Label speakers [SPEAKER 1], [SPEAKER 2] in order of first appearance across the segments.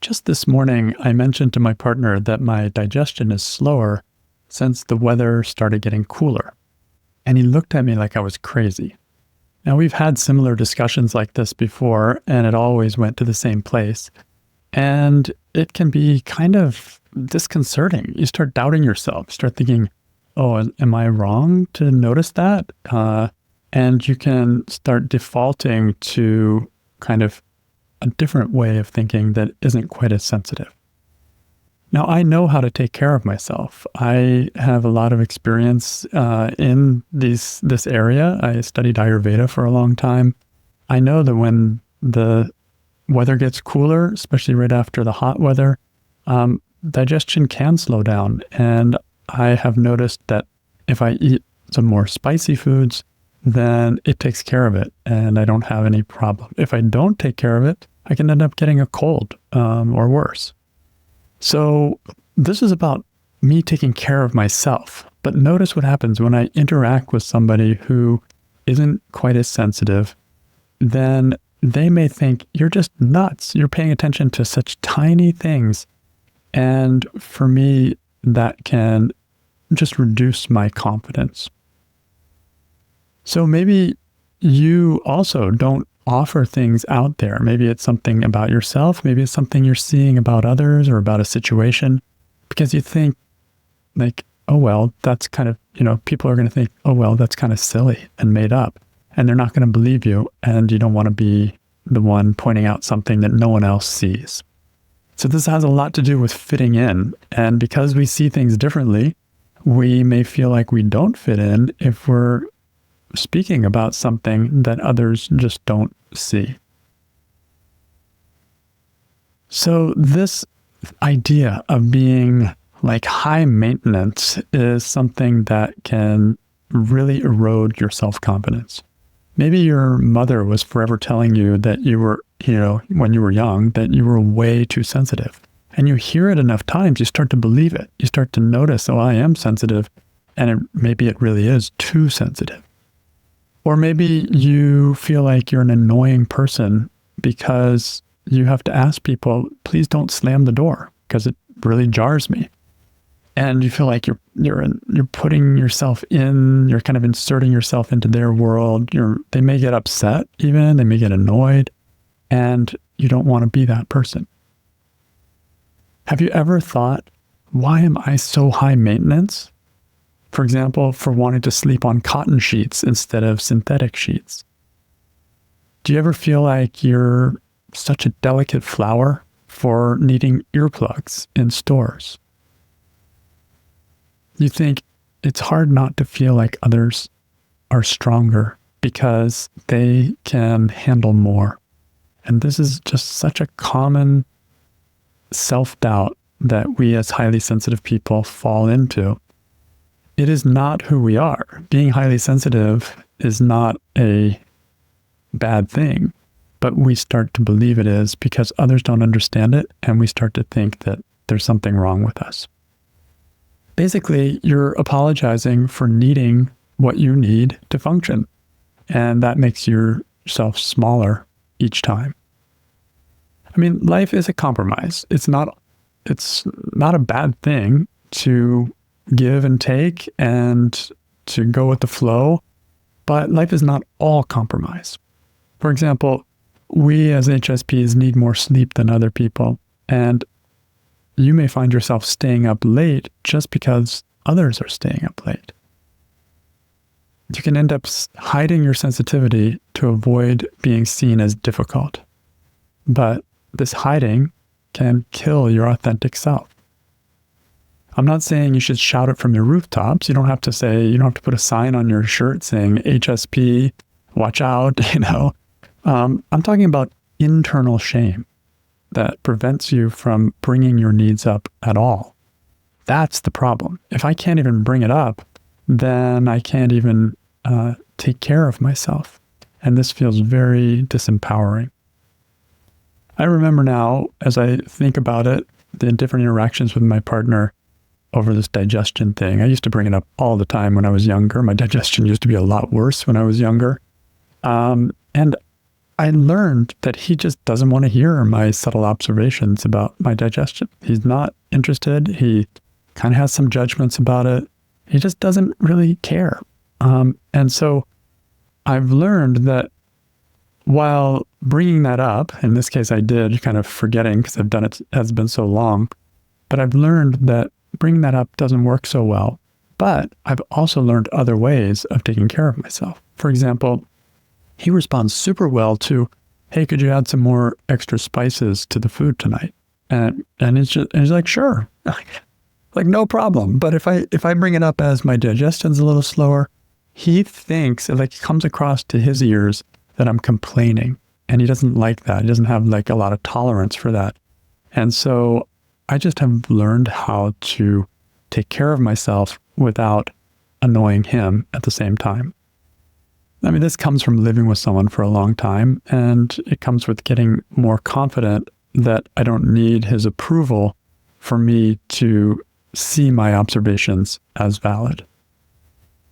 [SPEAKER 1] Just this morning, I mentioned to my partner that my digestion is slower since the weather started getting cooler. And he looked at me like I was crazy. Now, we've had similar discussions like this before, and it always went to the same place. And it can be kind of disconcerting. You start doubting yourself, start thinking, oh, am I wrong to notice that? And you can start defaulting to kind of a different way of thinking that isn't quite as sensitive. Now, I know how to take care of myself. I have a lot of experience in this area. I studied Ayurveda for a long time. I know that when the weather gets cooler, especially right after the hot weather, digestion can slow down. And I have noticed that if I eat some more spicy foods, then it takes care of it and I don't have any problem. If I don't take care of it, I can end up getting a cold or worse. So this is about me taking care of myself. But notice what happens when I interact with somebody who isn't quite as sensitive. Then they may think you're just nuts. You're paying attention to such tiny things. And for me, that can just reduce my confidence. So maybe you also don't offer things out there. Maybe it's something about yourself. Maybe it's something you're seeing about others or about a situation because you think like, oh, well, that's kind of, people are going to think, oh, well, that's kind of silly and made up. And they're not going to believe you. And you don't want to be the one pointing out something that no one else sees. So this has a lot to do with fitting in. And because we see things differently, we may feel like we don't fit in if we're speaking about something that others just don't see. So this idea of being like high maintenance is something that can really erode your self-confidence. Maybe your mother was forever telling you that you were, when you were young, that you were way too sensitive. And you hear it enough times, you start to believe it. You start to notice, oh, I am sensitive. And maybe it really is too sensitive. Or maybe you feel like you're an annoying person because you have to ask people, please don't slam the door because it really jars me. And you feel like you're putting yourself in, you're kind of inserting yourself into their world. They may get upset even, they may get annoyed, and you don't want to be that person. Have you ever thought, why am I so high maintenance? For example, for wanting to sleep on cotton sheets instead of synthetic sheets. Do you ever feel like you're such a delicate flower for needing earplugs in stores? You think it's hard not to feel like others are stronger because they can handle more. And this is just such a common self-doubt that we as highly sensitive people fall into. It is not who we are. Being highly sensitive is not a bad thing, but we start to believe it is because others don't understand it, and we start to think that there's something wrong with us. Basically, you're apologizing for needing what you need to function, and that makes yourself smaller each time. I mean, life is a compromise. It's not a bad thing to give and take and to go with the flow, but life is not all compromise. For example, we as HSPs need more sleep than other people, and you may find yourself staying up late just because others are staying up late. You can end up hiding your sensitivity to avoid being seen as difficult, but this hiding can kill your authentic self. I'm not saying you should shout it from your rooftops. You don't have to put a sign on your shirt saying HSP, watch out, I'm talking about internal shame that prevents you from bringing your needs up at all. That's the problem. If I can't even bring it up, then I can't even take care of myself. And this feels very disempowering. I remember now, as I think about it, the different interactions with my partner over this digestion thing. I used to bring it up all the time when I was younger. My digestion used to be a lot worse when I was younger. And I learned that he just doesn't want to hear my subtle observations about my digestion. He's not interested. He kind of has some judgments about it. He just doesn't really care. And so I've learned that while bringing that up, in this case I did, kind of forgetting because I've done it, has been so long, but I've learned that bringing that up doesn't work so well. But I've also learned other ways of taking care of myself. For example, he responds super well to, hey, could you add some more extra spices to the food tonight? And he's like, sure, like no problem. But if I bring it up as my digestion's a little slower, he thinks, like, it comes across to his ears that I'm complaining, and he doesn't like that. He doesn't have like a lot of tolerance for that. And so I just have learned how to take care of myself without annoying him at the same time. I mean, this comes from living with someone for a long time, and it comes with getting more confident that I don't need his approval for me to see my observations as valid.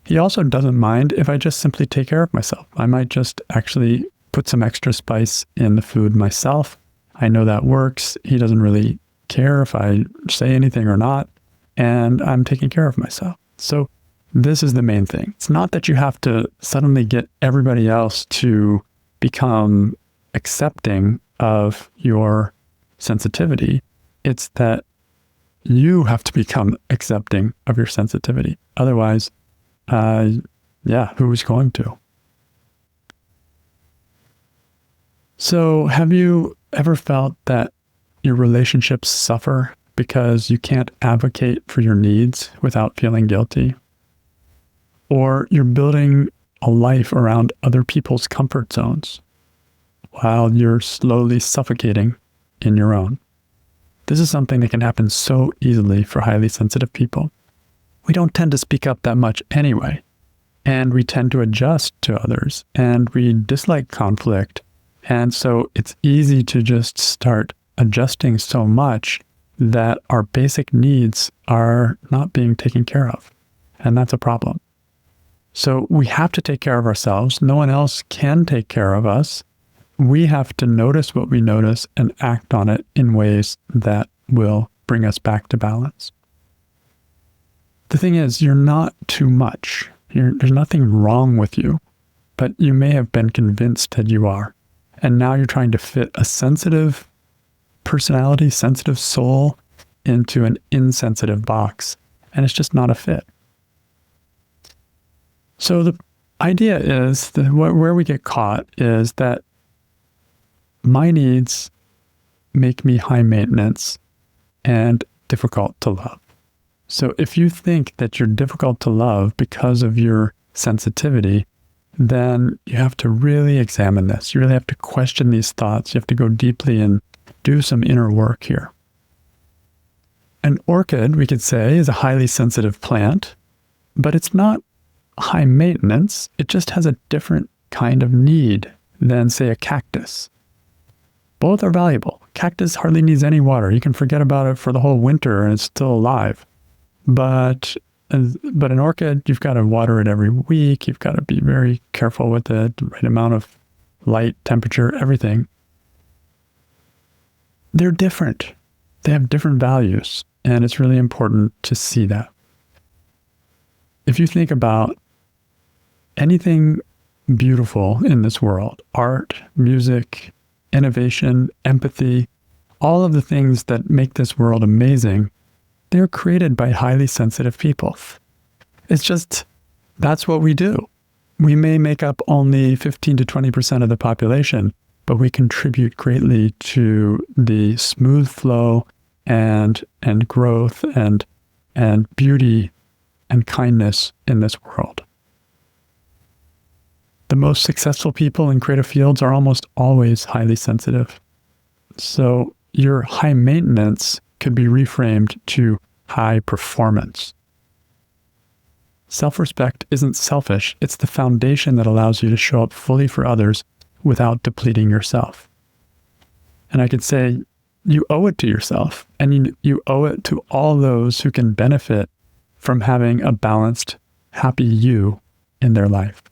[SPEAKER 1] He also doesn't mind if I just simply take care of myself. I might just actually put some extra spice in the food myself. I know that works. He doesn't really care if I say anything or not, and I'm taking care of myself. So this is the main thing. It's not that you have to suddenly get everybody else to become accepting of your sensitivity. It's that you have to become accepting of your sensitivity. Otherwise, who's going to? So have you ever felt that your relationships suffer because you can't advocate for your needs without feeling guilty? Or you're building a life around other people's comfort zones while you're slowly suffocating in your own? This is something that can happen so easily for highly sensitive people. We don't tend to speak up that much anyway, and we tend to adjust to others, and we dislike conflict. And so it's easy to just start adjusting so much that our basic needs are not being taken care of. And that's a problem. So we have to take care of ourselves. No one else can take care of us. We have to notice what we notice and act on it in ways that will bring us back to balance. The thing is, you're not too much. There's nothing wrong with you, but you may have been convinced that you are. And now you're trying to fit a sensitive personality, sensitive soul into an insensitive box. And it's just not a fit. So the idea is that where we get caught is that my needs make me high maintenance and difficult to love. So if you think that you're difficult to love because of your sensitivity, then you have to really examine this. You really have to question these thoughts. You have to go deeply and do some inner work here. An orchid, we could say, is a highly sensitive plant, but it's not high maintenance. It just has a different kind of need than, say, a cactus. Both are valuable. Cactus hardly needs any water. You can forget about it for the whole winter and it's still alive. But an orchid, you've got to water it every week. You've got to be very careful with it, the right amount of light, temperature, everything. They're different. They have different values, and it's really important to see that. If you think about anything beautiful in this world, art, music, innovation, empathy, all of the things that make this world amazing, they're created by highly sensitive people. It's just, that's what we do. We may make up only 15 to 20% of the population, but we contribute greatly to the smooth flow and growth and beauty and kindness in this world. The most successful people in creative fields are almost always highly sensitive. So your high maintenance could be reframed to high performance. Self-respect isn't selfish. It's the foundation that allows you to show up fully for others without depleting yourself. And I could say, you owe it to yourself, and you owe it to all those who can benefit from having a balanced, happy you in their life.